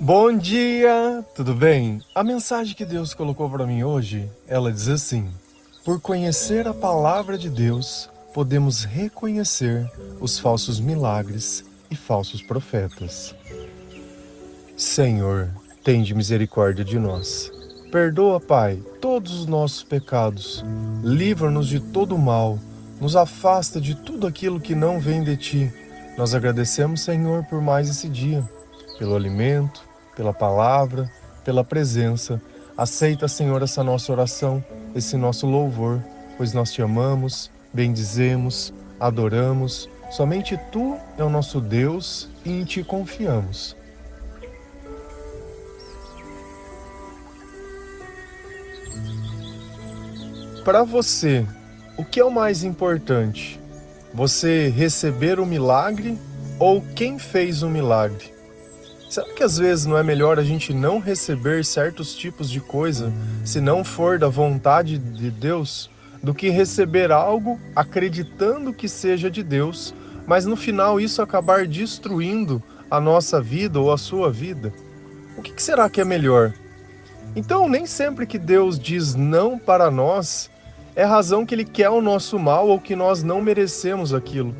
Bom dia, tudo bem? A mensagem que Deus colocou para mim hoje, ela diz assim: por conhecer a palavra de Deus, podemos reconhecer os falsos milagres e falsos profetas. Senhor, tende misericórdia de nós. Perdoa, Pai, todos os nossos pecados. Livra-nos de todo o mal. Nos afasta de tudo aquilo que não vem de Ti. Nós agradecemos, Senhor, por mais esse dia, pelo alimento, pela palavra, pela presença. Aceita, Senhor, essa nossa oração, esse nosso louvor, pois nós Te amamos, bendizemos, adoramos. Somente Tu é o nosso Deus e em Ti confiamos. Para você, o que é o mais importante? Você receber o milagre ou quem fez o milagre? Será que às vezes não é melhor a gente não receber certos tipos de coisa, se não for da vontade de Deus, do que receber algo acreditando que seja de Deus, mas no final isso acabar destruindo a nossa vida ou a sua vida? O que será que é melhor? Então, nem sempre que Deus diz não para nós, é razão que Ele quer o nosso mal ou que nós não merecemos aquilo.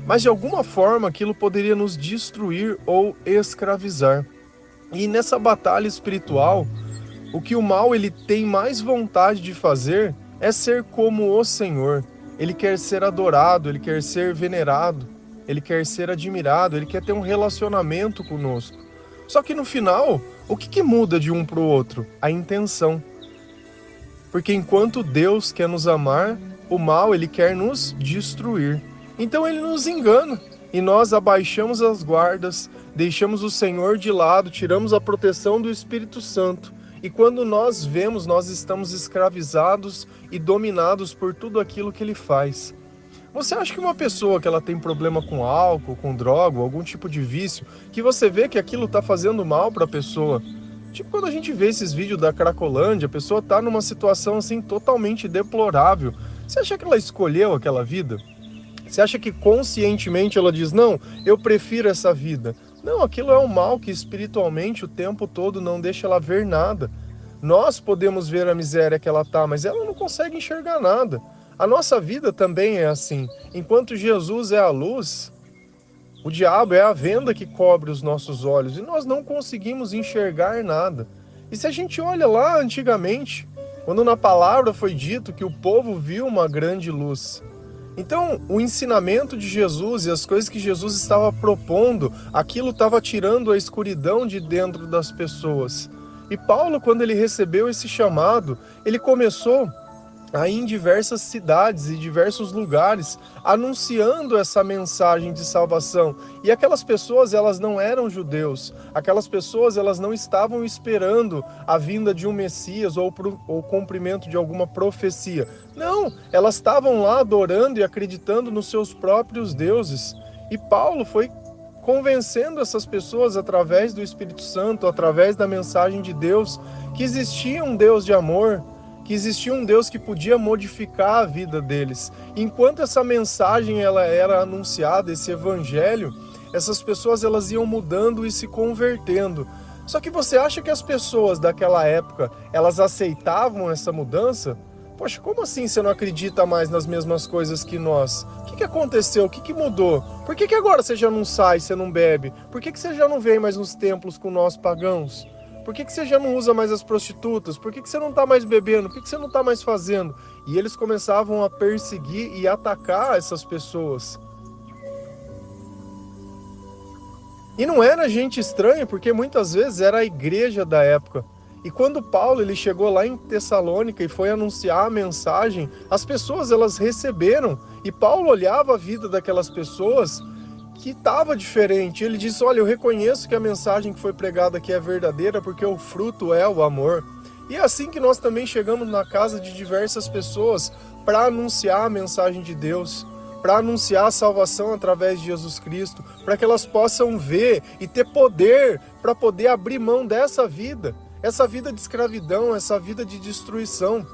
Mas de alguma forma aquilo poderia nos destruir ou escravizar. E nessa batalha espiritual, o que o mal ele tem mais vontade de fazer é ser como o Senhor. Ele quer ser adorado, ele quer ser venerado, ele quer ser admirado, ele quer ter um relacionamento conosco. Só que no final, o que muda de um para o outro? A intenção. Porque enquanto Deus quer nos amar, o mal ele quer nos destruir. Então ele nos engana e nós abaixamos as guardas, deixamos o Senhor de lado, tiramos a proteção do Espírito Santo. E quando nós vemos, nós estamos escravizados e dominados por tudo aquilo que ele faz. Você acha que uma pessoa que ela tem problema com álcool, com droga, algum tipo de vício, que você vê que aquilo está fazendo mal para a pessoa? Tipo quando a gente vê esses vídeos da Cracolândia, a pessoa está numa situação assim totalmente deplorável. Você acha que ela escolheu aquela vida? Você acha que conscientemente ela diz, não, eu prefiro essa vida? Não, aquilo é um mal que espiritualmente o tempo todo não deixa ela ver nada. Nós podemos ver a miséria que ela está, mas ela não consegue enxergar nada. A nossa vida também é assim. Enquanto Jesus é a luz, o diabo é a venda que cobre os nossos olhos e nós não conseguimos enxergar nada. E se a gente olha lá antigamente, quando na palavra foi dito que o povo viu uma grande luz. Então, o ensinamento de Jesus e as coisas que Jesus estava propondo, aquilo estava tirando a escuridão de dentro das pessoas. E Paulo, quando ele recebeu esse chamado, ele começou a ir em diversas cidades e diversos lugares, anunciando essa mensagem de salvação. E aquelas pessoas, elas não eram judeus. Aquelas pessoas, elas não estavam esperando a vinda de um Messias ou o cumprimento de alguma profecia. Não, elas estavam lá adorando e acreditando nos seus próprios deuses. E Paulo foi convencendo essas pessoas através do Espírito Santo, através da mensagem de Deus, que existia um Deus de amor, que existia um Deus que podia modificar a vida deles. Enquanto essa mensagem ela era anunciada, esse evangelho, essas pessoas elas iam mudando e se convertendo. Só que você acha que as pessoas daquela época, elas aceitavam essa mudança? Poxa, como assim você não acredita mais nas mesmas coisas que nós? O que aconteceu? O que mudou? Por que agora você já não sai, você não bebe? Por que você já não vem mais nos templos com nós pagãos? Por que você já não usa mais as prostitutas? Por que você não está mais bebendo? Por que você não está mais fazendo? E eles começavam a perseguir e atacar essas pessoas. E não era gente estranha, porque muitas vezes era a igreja da época. E quando Paulo ele chegou lá em Tessalônica e foi anunciar a mensagem, as pessoas elas receberam. E Paulo olhava a vida daquelas pessoas que estava diferente. Ele disse, olha, eu reconheço que a mensagem que foi pregada aqui é verdadeira porque o fruto é o amor. E é assim que nós também chegamos na casa de diversas pessoas para anunciar a mensagem de Deus, para anunciar a salvação através de Jesus Cristo, para que elas possam ver e ter poder para poder abrir mão dessa vida, essa vida de escravidão, essa vida de destruição.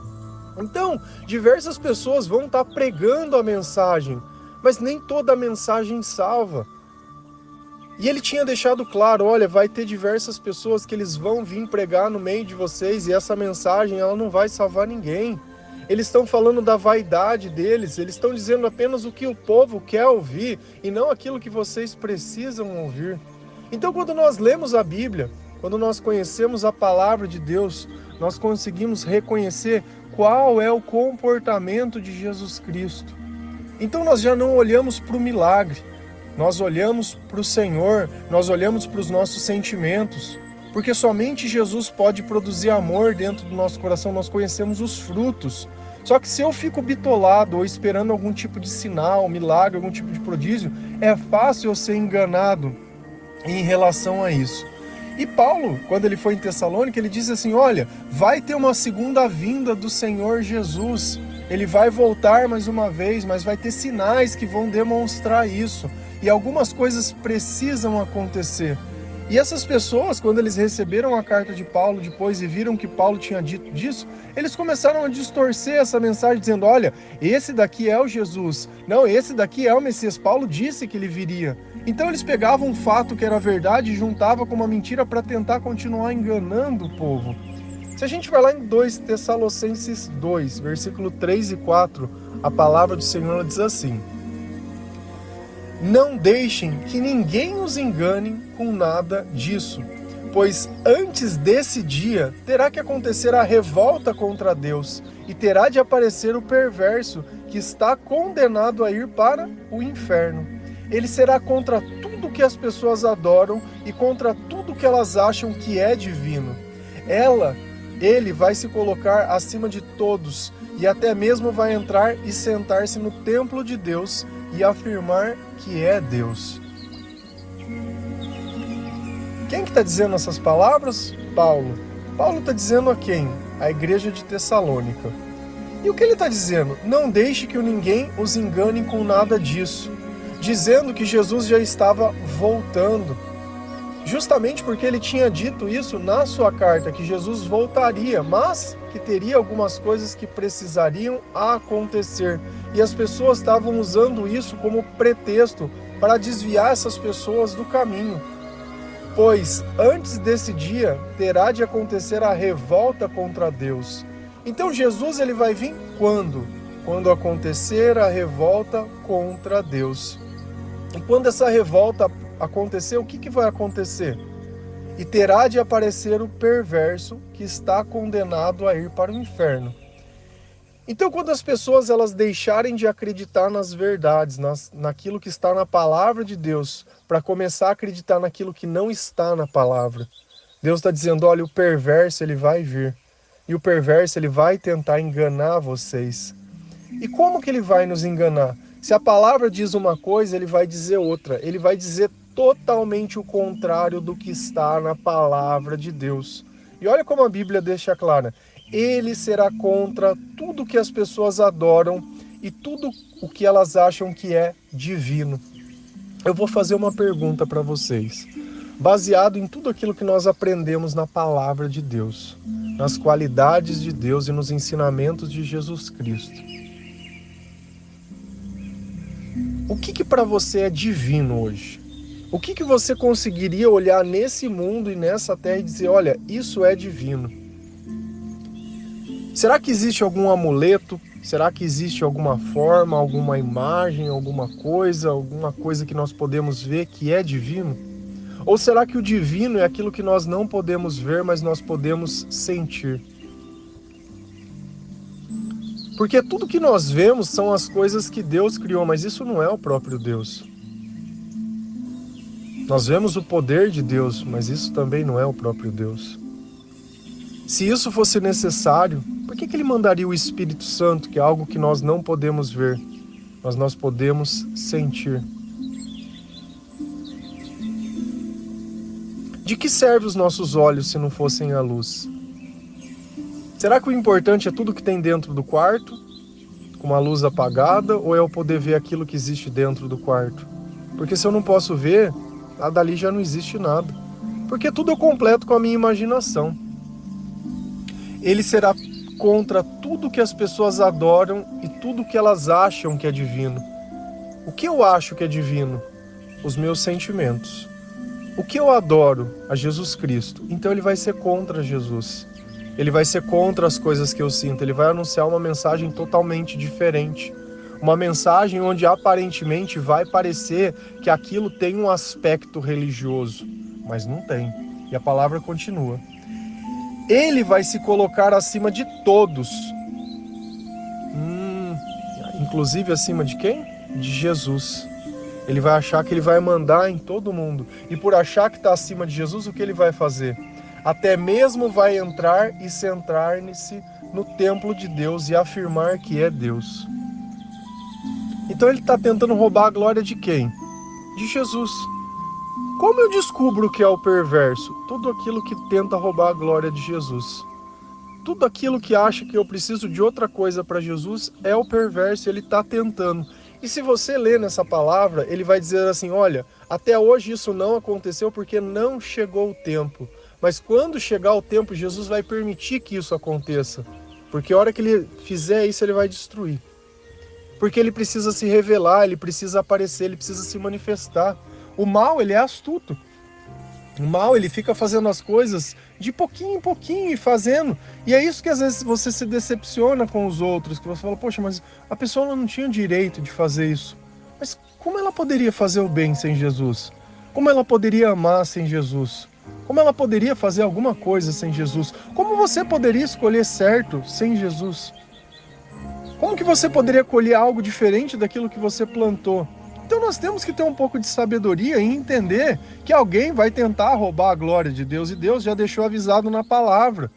Então, diversas pessoas vão estar pregando a mensagem, mas nem toda a mensagem salva. E ele tinha deixado claro, olha, vai ter diversas pessoas que eles vão vir pregar no meio de vocês e essa mensagem ela não vai salvar ninguém. Eles estão falando da vaidade deles, eles estão dizendo apenas o que o povo quer ouvir e não aquilo que vocês precisam ouvir. Então, quando nós lemos a Bíblia, quando nós conhecemos a palavra de Deus, nós conseguimos reconhecer qual é o comportamento de Jesus Cristo. Então, nós já não olhamos para o milagre, nós olhamos para o Senhor, nós olhamos para os nossos sentimentos, porque somente Jesus pode produzir amor dentro do nosso coração, nós conhecemos os frutos. Só que se eu fico bitolado ou esperando algum tipo de sinal, milagre, algum tipo de prodígio, é fácil eu ser enganado em relação a isso. E Paulo, quando ele foi em Tessalônica, ele diz assim, olha, vai ter uma segunda vinda do Senhor Jesus, ele vai voltar mais uma vez, mas vai ter sinais que vão demonstrar isso, e algumas coisas precisam acontecer. E essas pessoas, quando eles receberam a carta de Paulo depois e viram que Paulo tinha dito disso, eles começaram a distorcer essa mensagem, dizendo, olha, esse daqui é o Jesus, não, esse daqui é o Messias, Paulo disse que ele viria. Então eles pegavam um fato que era verdade e juntavam com uma mentira para tentar continuar enganando o povo. Se a gente vai lá em 2 Tessalonicenses 2, versículo 3 e 4, a palavra do Senhor diz assim, não deixem que ninguém os engane com nada disso, pois antes desse dia terá que acontecer a revolta contra Deus e terá de aparecer o perverso que está condenado a ir para o inferno. Ele será contra tudo que as pessoas adoram e contra tudo que elas acham que é divino. Ele vai se colocar acima de todos e até mesmo vai entrar e sentar-se no templo de Deus e afirmar que é Deus. Quem que está dizendo essas palavras? Paulo. Paulo está dizendo a quem? A igreja de Tessalônica. E o que ele está dizendo? Não deixe que ninguém os engane com nada disso, dizendo que Jesus já estava voltando. Justamente porque ele tinha dito isso na sua carta, que Jesus voltaria, mas que teria algumas coisas que precisariam acontecer. E as pessoas estavam usando isso como pretexto para desviar essas pessoas do caminho. Pois antes desse dia terá de acontecer a revolta contra Deus. Então Jesus ele vai vir quando? Quando acontecer a revolta contra Deus. E quando essa revolta acontecer, o que vai acontecer? E terá de aparecer o perverso que está condenado a ir para o inferno. Então, quando as pessoas elas deixarem de acreditar nas verdades, naquilo que está na palavra de Deus, para começar a acreditar naquilo que não está na palavra, Deus está dizendo, olha, o perverso ele vai vir. E o perverso ele vai tentar enganar vocês. E como que ele vai nos enganar? Se a palavra diz uma coisa, ele vai dizer outra. Ele vai dizer totalmente o contrário do que está na palavra de Deus. E olha como a Bíblia deixa clara. Ele será contra tudo que as pessoas adoram e tudo o que elas acham que é divino. Eu vou fazer uma pergunta para vocês, baseado em tudo aquilo que nós aprendemos na palavra de Deus, nas qualidades de Deus e nos ensinamentos de Jesus Cristo. O que para você é divino hoje? O que você conseguiria olhar nesse mundo e nessa terra e dizer, olha, isso é divino? Será que existe algum amuleto? Será que existe alguma forma, alguma imagem, alguma coisa que nós podemos ver que é divino? Ou será que o divino é aquilo que nós não podemos ver, mas nós podemos sentir? Porque tudo que nós vemos são as coisas que Deus criou, mas isso não é o próprio Deus. Nós vemos o poder de Deus, mas isso também não é o próprio Deus. Se isso fosse necessário, por que ele mandaria o Espírito Santo, que é algo que nós não podemos ver, mas nós podemos sentir? De que servem os nossos olhos se não fossem a luz? Será que o importante é tudo que tem dentro do quarto, com uma luz apagada, ou é eu poder ver aquilo que existe dentro do quarto? Porque se eu não posso ver, dali já não existe nada. Porque tudo eu completo com a minha imaginação. Ele será contra tudo que as pessoas adoram e tudo que elas acham que é divino. O que eu acho que é divino? Os meus sentimentos. o que eu adoro? A Jesus Cristo. Então ele vai ser contra Jesus. Ele vai ser contra as coisas que eu sinto. Ele vai anunciar uma mensagem totalmente diferente. Uma mensagem onde aparentemente vai parecer que aquilo tem um aspecto religioso, mas não tem. E a palavra continua. Ele vai se colocar acima de todos. Inclusive acima de quem? De Jesus. Ele vai achar que ele vai mandar em todo mundo. E por achar que está acima de Jesus, o que ele vai fazer? Até mesmo vai entrar e centrar-se no templo de Deus e afirmar que é Deus. Então ele está tentando roubar a glória de quem? De Jesus. Como eu descubro o que é o perverso? Tudo aquilo que tenta roubar a glória de Jesus. Tudo aquilo que acha que eu preciso de outra coisa para Jesus é o perverso, ele está tentando. E se você ler nessa palavra, ele vai dizer assim, olha, até hoje isso não aconteceu porque não chegou o tempo. Mas quando chegar o tempo, Jesus vai permitir que isso aconteça. Porque a hora que ele fizer isso, ele vai destruir. Porque ele precisa se revelar, ele precisa aparecer, ele precisa se manifestar. O mal, ele é astuto. O mal, ele fica fazendo as coisas de pouquinho em pouquinho e fazendo. E é isso que às vezes você se decepciona com os outros, que você fala, poxa, mas a pessoa não tinha direito de fazer isso. Mas como ela poderia fazer o bem sem Jesus? Como ela poderia amar sem Jesus? Como ela poderia fazer alguma coisa sem Jesus? Como você poderia escolher certo sem Jesus? Como que você poderia colher algo diferente daquilo que você plantou? Então nós temos que ter um pouco de sabedoria e entender que alguém vai tentar roubar a glória de Deus, e Deus já deixou avisado na palavra.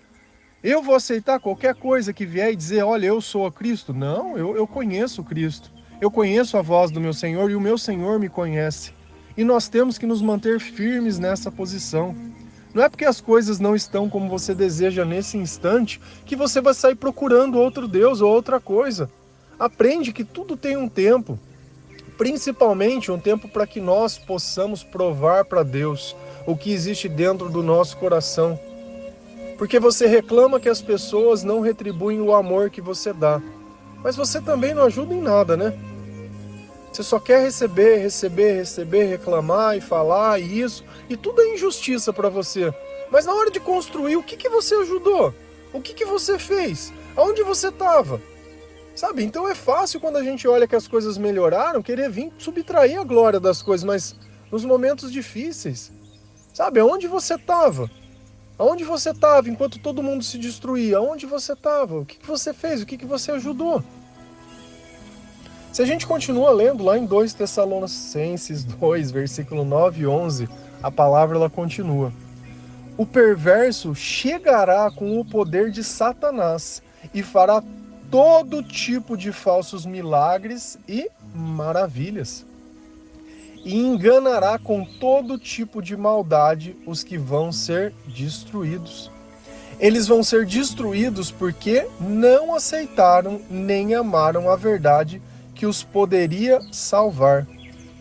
Eu vou aceitar qualquer coisa que vier e dizer, olha, eu sou a Cristo? Não, eu conheço Cristo. Eu conheço a voz do meu Senhor e o meu Senhor me conhece. E nós temos que nos manter firmes nessa posição. Não é porque as coisas não estão como você deseja nesse instante que você vai sair procurando outro Deus ou outra coisa. Aprende que tudo tem um tempo. Principalmente um tempo para que nós possamos provar para Deus o que existe dentro do nosso coração. Porque você reclama que as pessoas não retribuem o amor que você dá. Mas você também não ajuda em nada, né? Você só quer receber, reclamar e falar e isso. E tudo é injustiça para você. Mas na hora de construir, o que você ajudou? O que você fez? Aonde você estava? Sabe, então é fácil quando a gente olha que as coisas melhoraram, querer vir subtrair a glória das coisas, mas nos momentos difíceis, sabe, aonde você estava? Aonde você estava enquanto todo mundo se destruía? Aonde você estava? O que você fez? O que você ajudou? Se a gente continua lendo lá em 2 Tessalonicenses 2, versículo 9 e 11, a palavra ela continua. O perverso chegará com o poder de Satanás e fará todo tipo de falsos milagres e maravilhas. E enganará com todo tipo de maldade os que vão ser destruídos. Eles vão ser destruídos porque não aceitaram nem amaram a verdade que os poderia salvar.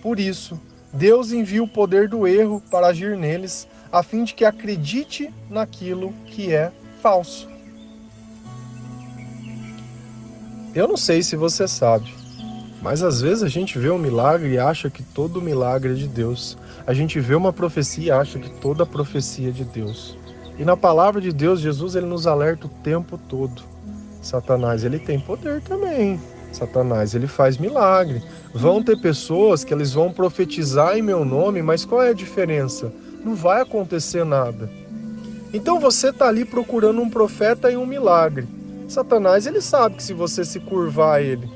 Por isso, Deus envia o poder do erro para agir neles, a fim de que acredite naquilo que é falso. Eu não sei se você sabe, mas às vezes a gente vê um milagre e acha que todo milagre é de Deus. A gente vê uma profecia e acha que toda profecia é de Deus. E na palavra de Deus, Jesus ele nos alerta o tempo todo. Satanás ele tem poder também. Satanás ele faz milagre. Vão ter pessoas que eles vão profetizar em meu nome, mas qual é a diferença? Não vai acontecer nada. Então você está ali procurando um profeta e um milagre. Satanás, ele sabe que se você se curvar a ele...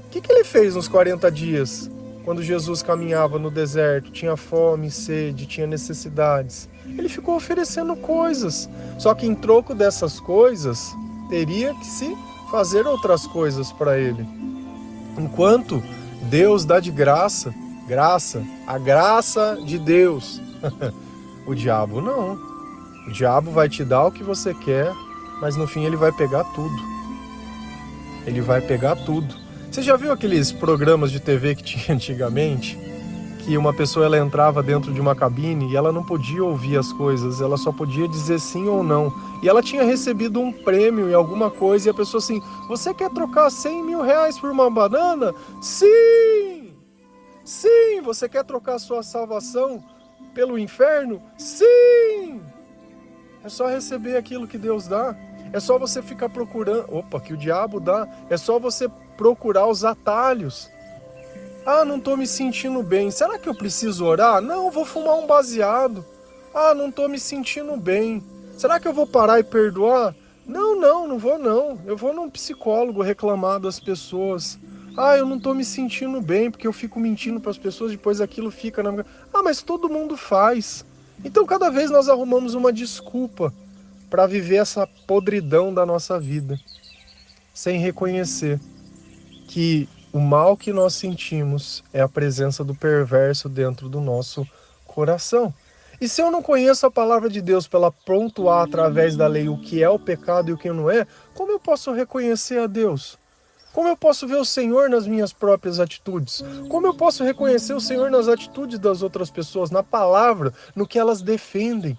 O que ele fez nos 40 dias? Quando Jesus caminhava no deserto, tinha fome, sede, tinha necessidades. Ele ficou oferecendo coisas. Só que em troco dessas coisas, teria que se fazer outras coisas para ele. Enquanto Deus dá de graça, a graça de Deus. O diabo não. O diabo vai te dar o que você quer, mas no fim ele vai pegar tudo. Ele vai pegar tudo. Você já viu aqueles programas de TV que tinha antigamente? Que uma pessoa ela entrava dentro de uma cabine e ela não podia ouvir as coisas, ela só podia dizer sim ou não. E ela tinha recebido um prêmio em alguma coisa e a pessoa assim, você quer trocar 100 mil reais por uma banana? Sim! Sim! Você quer trocar a sua salvação pelo inferno? Sim! É só receber aquilo que Deus dá. É só você ficar procurando... que o diabo dá. É só você procurar os atalhos. Ah, não estou me sentindo bem. Será que eu preciso orar? Não, vou fumar um baseado. Ah, não estou me sentindo bem. Será que eu vou parar e perdoar? Não vou não. Eu vou num psicólogo reclamar das pessoas. Ah, eu não estou me sentindo bem porque eu fico mentindo para as pessoas, depois aquilo fica na minha... Ah, mas todo mundo faz. Então cada vez nós arrumamos uma desculpa para viver essa podridão da nossa vida, sem reconhecer que o mal que nós sentimos é a presença do perverso dentro do nosso coração. E se eu não conheço a palavra de Deus para ela pontuar através da lei o que é o pecado e o que não é, como eu posso reconhecer a Deus? Como eu posso ver o Senhor nas minhas próprias atitudes? Como eu posso reconhecer o Senhor nas atitudes das outras pessoas, na palavra, no que elas defendem?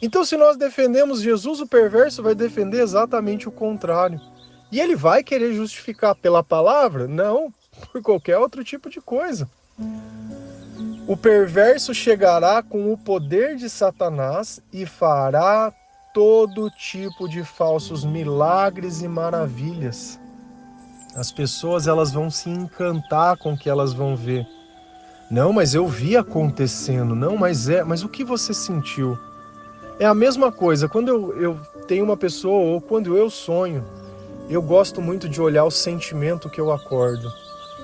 Então, se nós defendemos Jesus, o perverso vai defender exatamente o contrário. E ele vai querer justificar pela palavra? Não, por qualquer outro tipo de coisa. O perverso chegará com o poder de Satanás e fará todo tipo de falsos milagres e maravilhas. As pessoas elas vão se encantar com o que elas vão ver. Não, mas eu vi acontecendo. Não, mas o que você sentiu? É a mesma coisa, quando eu tenho uma pessoa ou quando eu sonho, eu gosto muito de olhar o sentimento que eu acordo.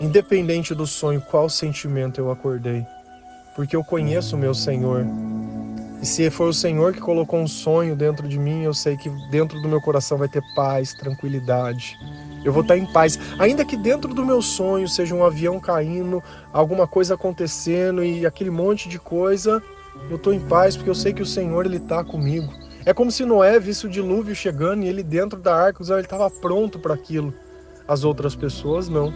Independente do sonho, qual sentimento eu acordei. Porque eu conheço o meu Senhor. E se for o Senhor que colocou um sonho dentro de mim, eu sei que dentro do meu coração vai ter paz, tranquilidade. Eu vou estar em paz. Ainda que dentro do meu sonho seja um avião caindo, alguma coisa acontecendo e aquele monte de coisa, eu estou em paz porque eu sei que o Senhor ele está comigo. É como se Noé visse o dilúvio chegando e ele dentro da arca, ele estava pronto para aquilo. As outras pessoas não.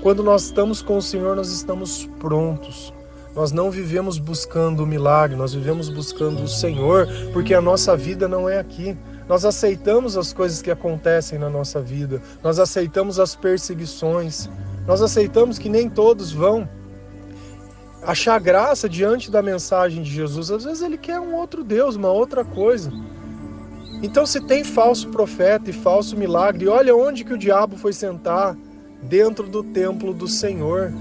Quando nós estamos com o Senhor, nós estamos prontos. Nós não vivemos buscando o milagre, nós vivemos buscando o Senhor, porque a nossa vida não é aqui. Nós aceitamos as coisas que acontecem na nossa vida, nós aceitamos as perseguições, nós aceitamos que nem todos vão achar graça diante da mensagem de Jesus. Às vezes ele quer um outro Deus, uma outra coisa. Então se tem falso profeta e falso milagre, olha onde que o diabo foi sentar, dentro do templo do Senhor.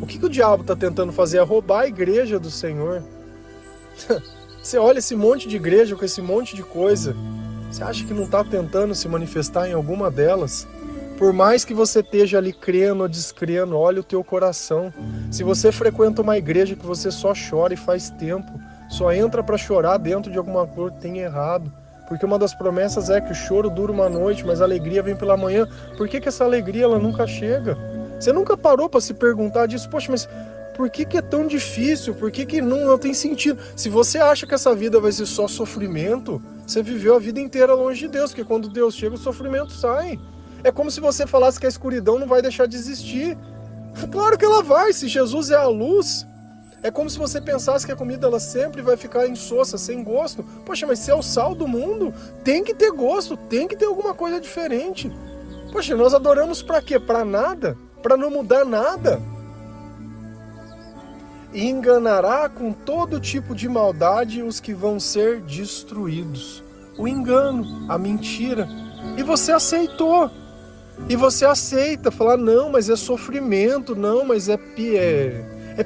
O que o diabo está tentando fazer? É roubar a igreja do Senhor. Você olha esse monte de igreja com esse monte de coisa, você acha que não está tentando se manifestar em alguma delas? Por mais que você esteja ali crendo ou descrendo, olha o teu coração. Se você frequenta uma igreja que você só chora e faz tempo, só entra para chorar dentro de alguma coisa, tem errado. Porque uma das promessas é que o choro dura uma noite, mas a alegria vem pela manhã. Por que essa alegria ela nunca chega? Você nunca parou para se perguntar disso? Poxa, mas por que é tão difícil? Por que não tem sentido? Se você acha que essa vida vai ser só sofrimento, você viveu a vida inteira longe de Deus, porque quando Deus chega, o sofrimento sai. É como se você falasse que a escuridão não vai deixar de existir. Claro que ela vai, se Jesus é a luz. É como se você pensasse que a comida ela sempre vai ficar insossa, sem gosto. Poxa, mas se é o sal do mundo, tem que ter gosto, tem que ter alguma coisa diferente. Poxa, nós adoramos para quê? Para nada? Para não mudar nada? E enganará com todo tipo de maldade os que vão ser destruídos. O engano, a mentira. E você aceitou. E você aceita, falar, não, mas é sofrimento, não, mas é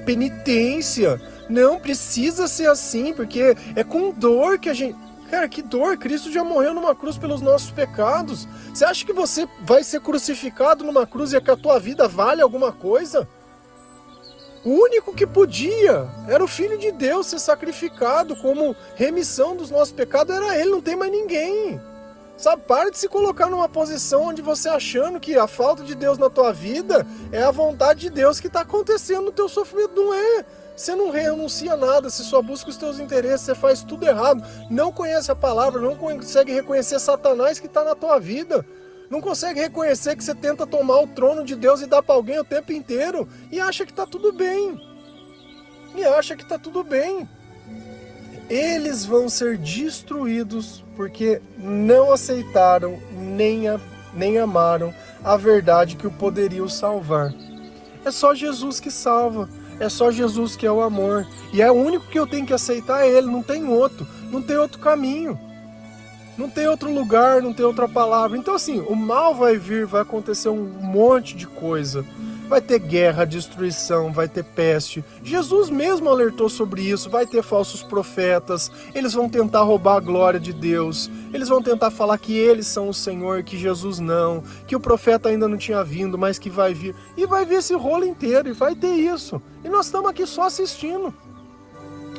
penitência. Não, precisa ser assim, porque é com dor que a gente... Cara, que dor, Cristo já morreu numa cruz pelos nossos pecados. Você acha que você vai ser crucificado numa cruz e que a tua vida vale alguma coisa? O único que podia era o Filho de Deus ser sacrificado como remissão dos nossos pecados, era ele, não tem mais ninguém. Sabe, para de se colocar numa posição onde você achando que a falta de Deus na tua vida é a vontade de Deus que está acontecendo no teu sofrimento. Não é. Você não renuncia a nada, você só busca os teus interesses, você faz tudo errado. Não conhece a palavra, não consegue reconhecer Satanás que está na tua vida. Não consegue reconhecer que você tenta tomar o trono de Deus e dar para alguém o tempo inteiro e acha que está tudo bem. Eles vão ser destruídos porque não aceitaram nem amaram a verdade que o poderia salvar. É só Jesus que salva. É só Jesus que é o amor. E é o único que eu tenho que aceitar, é Ele, não tem outro. Não tem outro caminho. Não tem outro lugar, não tem outra palavra. Então assim, o mal vai vir, vai acontecer um monte de coisa. Vai ter guerra, destruição, vai ter peste. Jesus mesmo alertou sobre isso. Vai ter falsos profetas. Eles vão tentar roubar a glória de Deus. Eles vão tentar falar que eles são o Senhor, que Jesus não, que o profeta ainda não tinha vindo, mas que vai vir. E vai vir esse rolo inteiro, e vai ter isso. E nós estamos aqui só assistindo.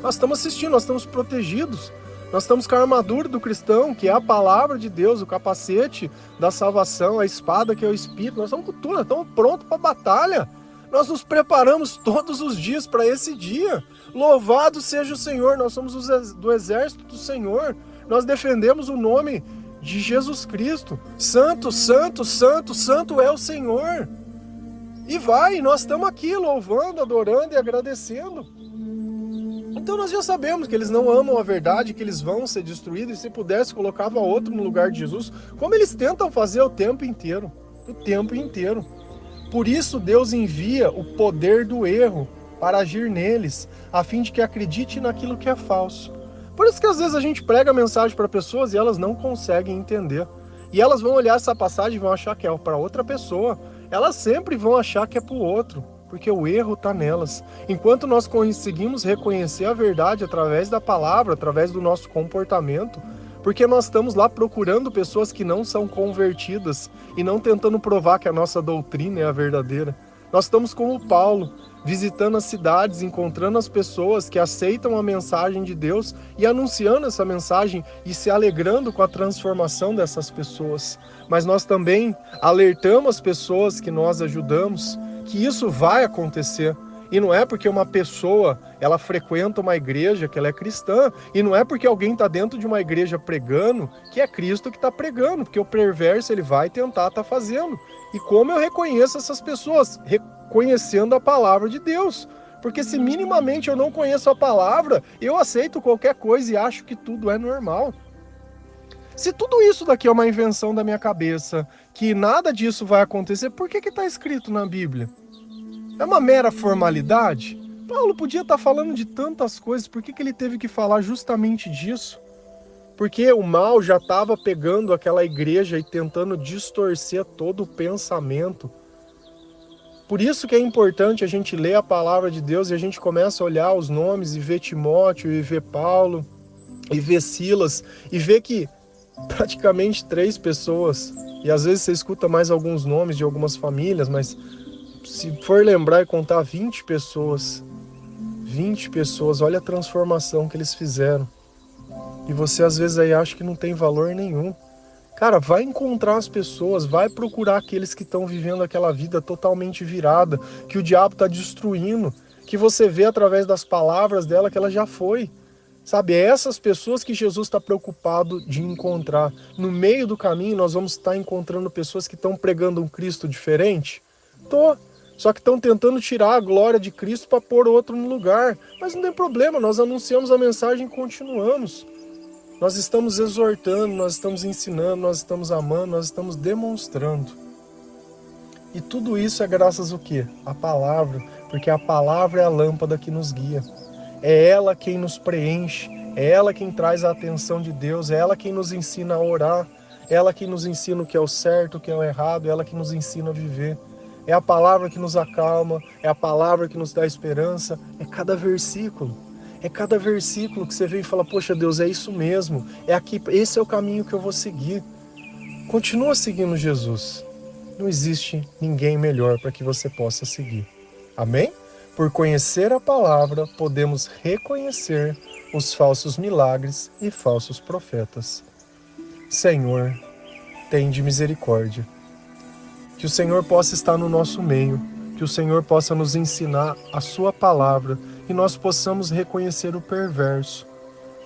Nós estamos assistindo, nós estamos protegidos. Nós estamos com a armadura do cristão, que é a palavra de Deus, o capacete da salvação, a espada que é o Espírito. Nós estamos com tudo, nós estamos prontos para a batalha. Nós nos preparamos todos os dias para esse dia. Louvado seja o Senhor, nós somos do exército do Senhor. Nós defendemos o nome de Jesus Cristo. Santo, santo, santo, santo é o Senhor. E nós estamos aqui louvando, adorando e agradecendo. Então nós já sabemos que eles não amam a verdade, que eles vão ser destruídos, e se pudesse colocava outro no lugar de Jesus, como eles tentam fazer o tempo inteiro. O tempo inteiro. Por isso Deus envia o poder do erro para agir neles, a fim de que acredite naquilo que é falso. Por isso que às vezes a gente prega a mensagem para pessoas e elas não conseguem entender. E elas vão olhar essa passagem e vão achar que é para outra pessoa. Elas sempre vão achar que é para o outro. Porque o erro está nelas. Enquanto nós conseguimos reconhecer a verdade através da palavra, através do nosso comportamento, porque nós estamos lá procurando pessoas que não são convertidas e não tentando provar que a nossa doutrina é a verdadeira. Nós estamos como Paulo, visitando as cidades, encontrando as pessoas que aceitam a mensagem de Deus e anunciando essa mensagem e se alegrando com a transformação dessas pessoas. Mas nós também alertamos as pessoas que nós ajudamos que isso vai acontecer. E não é porque uma pessoa ela frequenta uma igreja que ela é cristã, e não é porque alguém está dentro de uma igreja pregando que é Cristo que está pregando, porque o perverso ele vai tentar estar fazendo. E como eu reconheço essas pessoas? Reconhecendo a palavra de Deus. Porque se minimamente eu não conheço a palavra, eu aceito qualquer coisa e acho que tudo é normal. Se tudo isso daqui é uma invenção da minha cabeça, que nada disso vai acontecer, por que está escrito na Bíblia? É uma mera formalidade? Paulo podia estar falando de tantas coisas, por que ele teve que falar justamente disso? Porque o mal já estava pegando aquela igreja e tentando distorcer todo o pensamento. Por isso que é importante a gente ler a palavra de Deus e a gente começa a olhar os nomes e ver Timóteo, e ver Paulo, e ver Silas, e ver que praticamente 3 pessoas, e às vezes você escuta mais alguns nomes de algumas famílias, mas se for lembrar e contar 20 pessoas, olha a transformação que eles fizeram. E você às vezes aí acha que não tem valor nenhum. Cara, vai encontrar as pessoas, vai procurar aqueles que estão vivendo aquela vida totalmente virada, que o diabo está destruindo, que você vê através das palavras dela que ela já foi. Sabe, é essas pessoas que Jesus está preocupado de encontrar. No meio do caminho nós vamos estar encontrando pessoas que estão pregando um Cristo diferente? Só que estão tentando tirar a glória de Cristo para pôr outro no lugar. Mas não tem problema, nós anunciamos a mensagem e continuamos. Nós estamos exortando, nós estamos ensinando, nós estamos amando, nós estamos demonstrando. E tudo isso é graças ao quê? A palavra, porque a palavra é a lâmpada que nos guia. É ela quem nos preenche, é ela quem traz a atenção de Deus, é ela quem nos ensina a orar, é ela quem nos ensina o que é o certo, o que é o errado, é ela que nos ensina a viver. É a palavra que nos acalma, é a palavra que nos dá esperança, é cada versículo. É cada versículo que você vem e fala, poxa Deus, é isso mesmo, é aqui, esse é o caminho que eu vou seguir. Continua seguindo Jesus. Não existe ninguém melhor para que você possa seguir. Amém? Por conhecer a palavra, podemos reconhecer os falsos milagres e falsos profetas. Senhor, tende misericórdia. Que o Senhor possa estar no nosso meio, que o Senhor possa nos ensinar a sua palavra e nós possamos reconhecer o perverso,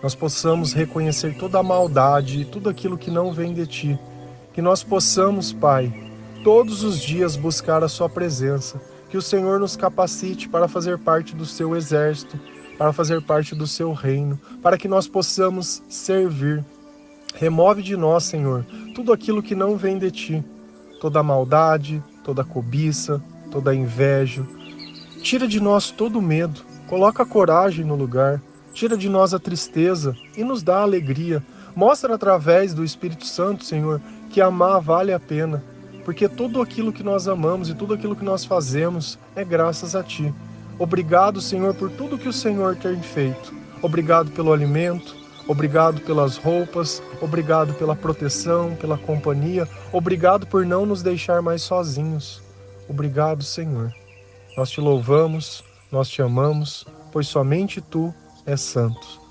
nós possamos reconhecer toda a maldade e tudo aquilo que não vem de Ti, que nós possamos, Pai, todos os dias buscar a sua presença, que o Senhor nos capacite para fazer parte do seu exército, para fazer parte do seu reino, para que nós possamos servir. Remove de nós, Senhor, tudo aquilo que não vem de Ti, toda a maldade, toda a cobiça, toda a inveja. Tira de nós todo o medo, coloca a coragem no lugar, tira de nós a tristeza e nos dá a alegria. Mostra através do Espírito Santo, Senhor, que amar vale a pena, porque tudo aquilo que nós amamos e tudo aquilo que nós fazemos é graças a Ti. Obrigado, Senhor, por tudo que o Senhor tem feito. Obrigado pelo alimento, obrigado pelas roupas, obrigado pela proteção, pela companhia, obrigado por não nos deixar mais sozinhos. Obrigado, Senhor. Nós te louvamos, nós te amamos, pois somente Tu és santo.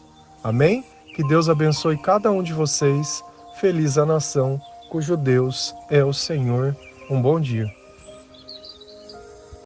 Amém? Que Deus abençoe cada um de vocês. Feliz a nação cujo Deus é o Senhor. Um bom dia.